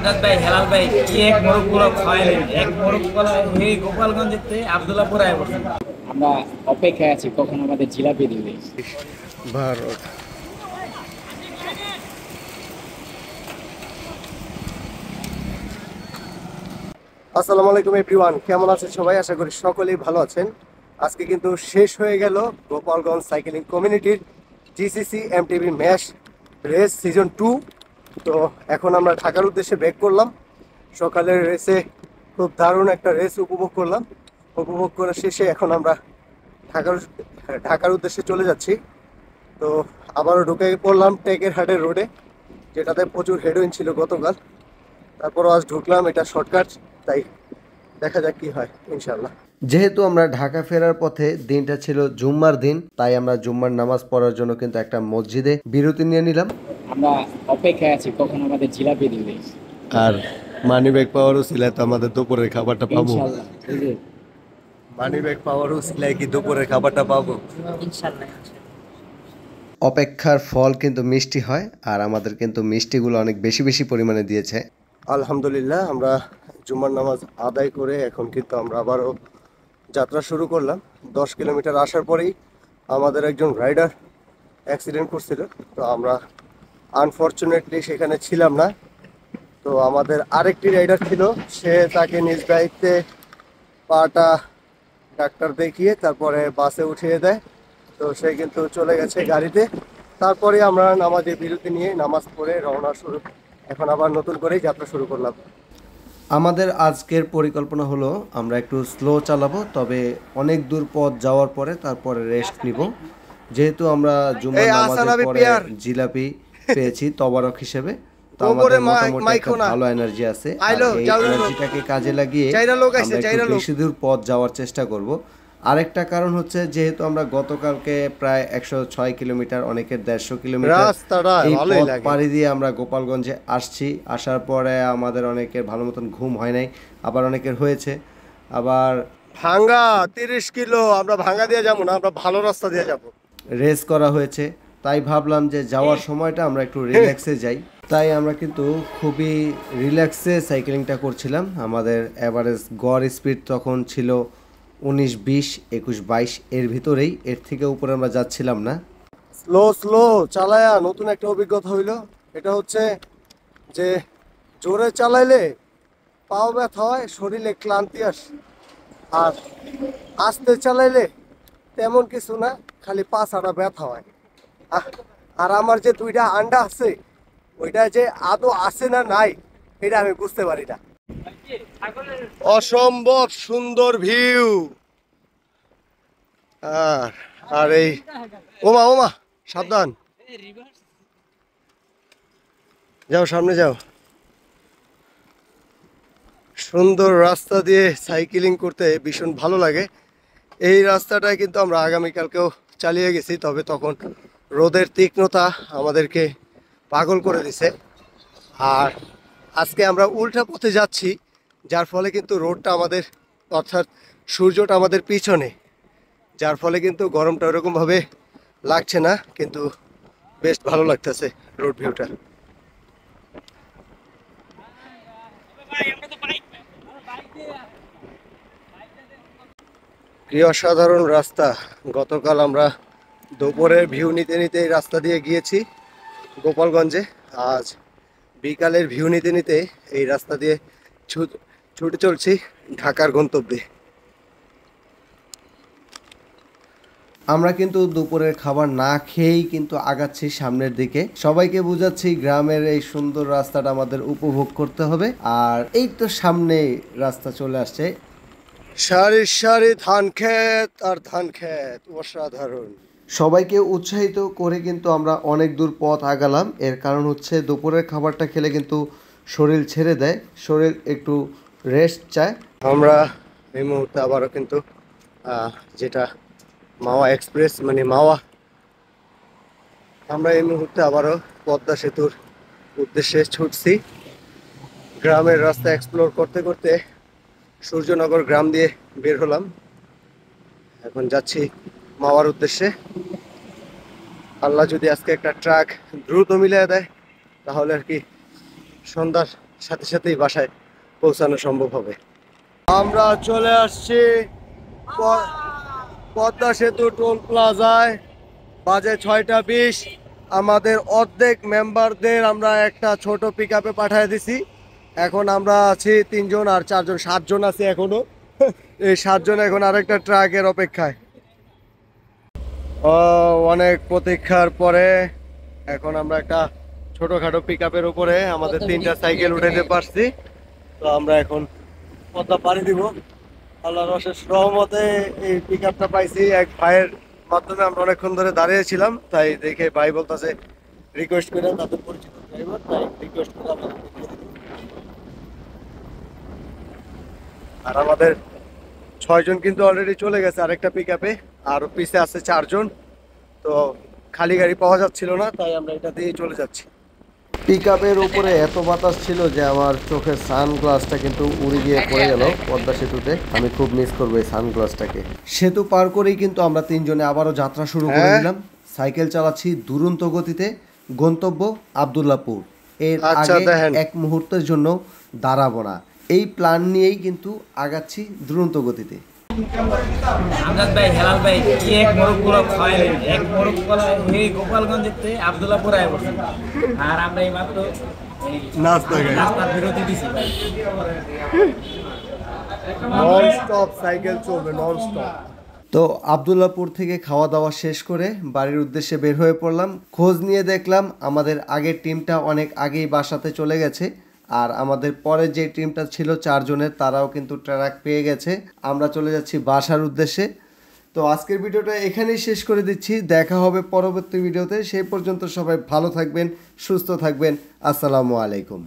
আমজাদ ভাই, হেলাল ভাই, কি এক মোরগ পোলাও খাওয়াইলেন! এক মোরগ পোলাও এই গোপালগঞ্জেতে আব্দুল্লাহপুরায় বসে। আমরা অপেক্ষায় আছি কখন আমাদের জিলাপি দিবে। ভারত। আসসালামু আলাইকুম এভরিওয়ান, কেমন আছেন সবাই? আশা করি সকলেই ভালো আছেন। আজকে কিন্তু শেষ হয়ে গেল গোপালগঞ্জ সাইকেলিং কমিউনিটির GCC MTB mash race season 2। তো এখন আমরা ঢাকার উদ্দেশ্যে ব্যাক করলাম। সকালের রেসে খুব দারুণ একটা রেস উপভোগ করলাম। উপভোগ করার শেষে এখন আমরা ঢাকার ঢাকার উদ্দেশ্যে চলে যাচ্ছি। তো আবারও ঢুকে পড়লাম টেকের হাটের রোডে, যেটাতে প্রচুর হেডউইন ছিল গতকাল। তারপরও আজ ঢুকলাম, এটা শর্টকাট, তাই দেখা যাক কি হয় ইনশাল্লাহ। যেহেতু আমরা ঢাকা ফেরার পথে দিনটা ছিল জুম্মার দিন, তাই আমরা জুম্মার নামাজ পড়ার জন্য কিন্তু একটা মসজিদে বিরতি নিয়ে নিলাম। আমরা অপেক্ষায় আছি কখন আমাদের জিলাপি দিবে। আর মানি ব্যাগ পাওয়ারও ছিল, তো আমাদের দুপুরের খাবারটা পাবো ইনশাআল্লাহ। এই যে মানি ব্যাগ পাওয়ারও ছিল, কি দুপুরের খাবারটা পাবো ইনশাআল্লাহ। অপেক্ষার ফল কিন্তু মিষ্টি হয়, আর আমাদের কিন্তু মিষ্টিগুলো অনেক বেশি বেশি পরিমাণে দিয়েছে। আলহামদুলিল্লাহ, আমরা জুম্মার নামাজ আদায় করে এখন কিন্তু আমরা আবারও যাত্রা শুরু করলাম। 10 কিলোমিটার আসার পরেই আমাদের একজন রাইডার অ্যাক্সিডেন্ট করছিল, তো আমরা আনফরচুনেটলি সেখানে ছিলাম না। তো আমাদের আরেকটি রাইডার ছিল, সে তাকে নিজ দায়িত্বে পাটা ডাক্তার দেখিয়ে তারপরে বাসে উঠিয়ে দেয়। তো সে কিন্তু চলে গেছে গাড়িতে। তারপরে আমরা নামাজে বিরতি নিয়ে নামাজ পড়ে রওনা শুরু, এখন আবার নতুন করেই যাত্রা শুরু করলাম। আমাদের আজকের পরিকল্পনা হলো আমরা একটু স্লো চালাবো, তবে অনেক দূর পথ যাওয়ার পরে তারপরে রেস্ট নিব। যেহেতু আমরা জুমার নামাজের পরে জিলাপি পেয়েছি তবারক হিসেবে, তো আমাদের মোটামুটি একটা ভালো এনার্জি আছে। আর এই এনার্জিটাকে কাজে লাগিয়ে আমরা একটু বেশি দূর পথ যাওয়ার চেষ্টা করব। আরেকটা কারণ হচ্ছে, যেহেতু আমরা গতকালকে প্রায় 106 কিলোমিটার, অনেকের 150 কিলোমিটার এই পথ পাড়ি দিয়ে আমরা গোপালগঞ্জে আসছি। আসার পরে আমাদের অনেকের ভালো মতন ঘুম হয় নাই, আবার অনেকের হয়েছে। আবার ভাঙ্গা 30 কিলো, আমরা ভাঙ্গা দিয়ে যাবো না, আমরা ভালো রাস্তা দিয়ে যাব। রেস করা হয়েছে, তাই ভাবলাম যে যাওয়ার সময়টা আমরা একটু রিল্যাক্সে যাই। তাই আমরা কিন্তু খুবই রিল্যাক্সে সাইকেলিংটা করছিলাম। আমাদের অ্যাভারেজ গড় স্পিড তখন ছিল 19, 20, 21, 22 এর ভিতরেই, এর থেকে উপরে আমরা যাচ্ছিলাম না। স্লো স্লো চালায়া নতুন একটা অভিজ্ঞতা হইল। এটা হচ্ছে যে জোরে চালাইলে পাও ব্যথা হয়, শরীরে ক্লান্তি আসে। আর আস্তে চালাইলে তেমন কিছু না, খালি পা ছাড়া ব্যথা হয়। আর আমার যে 2টা আন্ডা আছে, ওইটা যে আদৌ আছে না নাই এটা আমি বুঝতে পারি না। অসম্ভব সুন্দর ভিউ। আর এই ওমা ওমা, সাবধান, যাও সামনে যাও। সুন্দর রাস্তা দিয়ে সাইকেলিং করতে ভীষণ ভালো লাগে। এই রাস্তাটায় কিন্তু আমরা আগামীকালকেও চালিয়ে গেছি, তবে তখন রোদের তীক্ষ্ণতা আমাদেরকে পাগল করে দিছে। আর আজকে আমরা উল্টা পথে যাচ্ছি, যার ফলে কিন্তু রোডটা আমাদের, অর্থাৎ সূর্যটা আমাদের পিছনে, যার ফলে কিন্তু গরমটা ওরকমভাবে লাগছে না, কিন্তু বেশ ভালো লাগতেছে রোড ভিউটা। কি অসাধারণ রাস্তা! গতকাল আমরা দুপুরের ভিউ নিতে নিতে এই রাস্তা দিয়ে গিয়েছি গোপালগঞ্জে, আজ বিকালের ভিউ নিতে নিতে এই রাস্তা দিয়ে ছুটে চলছি ঢাকার গন্তব্যে। আমরা কিন্তু দুপুরের খাবার না খেয়েই কিন্তু আগাচ্ছি সামনের দিকে। সবাইকে বুঝাচ্ছি গ্রামের এই সুন্দর রাস্তাটা আমাদের উপভোগ করতে হবে। আর এই তো সামনে রাস্তা চলে আসছে, সারি সারি ধান ক্ষেত আর ধান ক্ষেত, অসাধারণ। সবাইকে উৎসাহিত করে কিন্তু আমরা অনেক দূর পথ আগালাম। এর কারণ হচ্ছে দুপুরের খাবারটা খেলে কিন্তু শরীর ছেড়ে দেয়, শরীর একটু রেস্ট চায়। আমরা এই মুহূর্তে আবারও কিন্তু যেটা মাওয়া এক্সপ্রেস মানে মাওয়া, আমরা এই মুহূর্তে আবারও পদ্মা সেতুর উদ্দেশ্যে ছুটছি। গ্রামের রাস্তা এক্সপ্লোর করতে করতে সূর্যনগর গ্রাম দিয়ে বের হলাম, এখন যাচ্ছি মাওয়ার উদ্দেশ্যে। আল্লাহ যদি আজকে একটা ট্রাক দ্রুত মিলিয়ে দেয়, তাহলে আর কি সন্ধ্যার সাথে সাথেই বাসায় পৌঁছানো সম্ভব হবে। আমরা চলে আসছি পদ্মা সেতু টোল প্লাজায়। বাজে 6টা 20। আমাদের অর্ধেক মেম্বারদের আমরা একটা ছোট পিক আপে পাঠিয়ে দিছি। এখন আমরা আছি 3 জন আর 4 জন, 7 জন আছি এখনো। এই 7 জন এখন আরেকটা ট্রাকের অপেক্ষায়। অনেক প্রতীক্ষার পরে এখন আমরা একটা ছোটখাটো পিক আপের উপরে আমাদের 3টা সাইকেল উঠাতে পারছি। তো আমরা এখন পদ্মা পাড়ি দিব। আল্লাহর অশেষ রহমতে এই পিক আপটা পাইছি এক ভাইয়ের মাধ্যমে। আমরা অনেকক্ষণ ধরে দাঁড়িয়েছিলাম, তাই দেখে ভাই বলতেছে রিকোয়েস্ট করে, তাদের পরিচিত ড্রাইভার, তাই রিকোয়েস্ট করে আমাদের দিয়ে দিল। আর আমাদের 6 জন কিন্তু অলরেডি চলে গেছে আরেকটা পিক আপে, আর পিছে আছে 4 জন। তো খালি গাড়ি পাওয়া যাচ্ছিল না, তাই আমরা এটা দিয়েই চলে যাচ্ছি। পিক আপের উপরে এত বাতাস ছিল যে আমার চোখের সানগ্লাসটা কিন্তু উড়ে গিয়ে পড়ে গেল পদ্মা সেতুতে। আমি খুব মিস করবো এই সানগ্লাসটাকে। সেতু পার করেই কিন্তু আমরা 3 জনে আবারও যাত্রা শুরু করে দিলাম। সাইকেল চালাচ্ছি দুরন্ত গতিতে, গন্তব্য আব্দুল্লাহপুর। এর আগে এক মুহূর্তের জন্য দাঁড়াবো না, এই প্ল্যান নিয়েই কিন্তু আগাচ্ছি দুরন্ত গতিতে। আমজাদ ভাই, হেলাল ভাই, কি এক মোরগ পোলাও খাওয়াইলেন। এক মোরগ পোলাও এই গোপালগঞ্জেতে আব্দুল্লাহপুর আয় বসেন। আর আমরা এই মাত্র নাস্তার বিরতি দিছি ভাই। নন স্টপ সাইকেল চলবে, নন স্টপ। তো আব্দুল্লাহপুর থেকে খাওয়া দাওয়া শেষ করে বাড়ির উদ্দেশ্যে বের হয়ে পড়লাম। খোঁজ নিয়ে দেখলাম আমাদের আগের টিমটা অনেক আগেই বাসাতে চলে গেছে, আর আমাদের পরে যে টিমটা ছিল 4 জনের, তারাও কিন্তু ট্রাক পেয়ে গেছে। আমরা চলে যাচ্ছি বাসার উদ্দেশ্যে। তো আজকের ভিডিওটা এখানেই শেষ করে দিচ্ছি। দেখা হবে পরবর্তী ভিডিওতে। সেই পর্যন্ত সবাই ভালো থাকবেন, সুস্থ থাকবেন। আসসালামু আলাইকুম।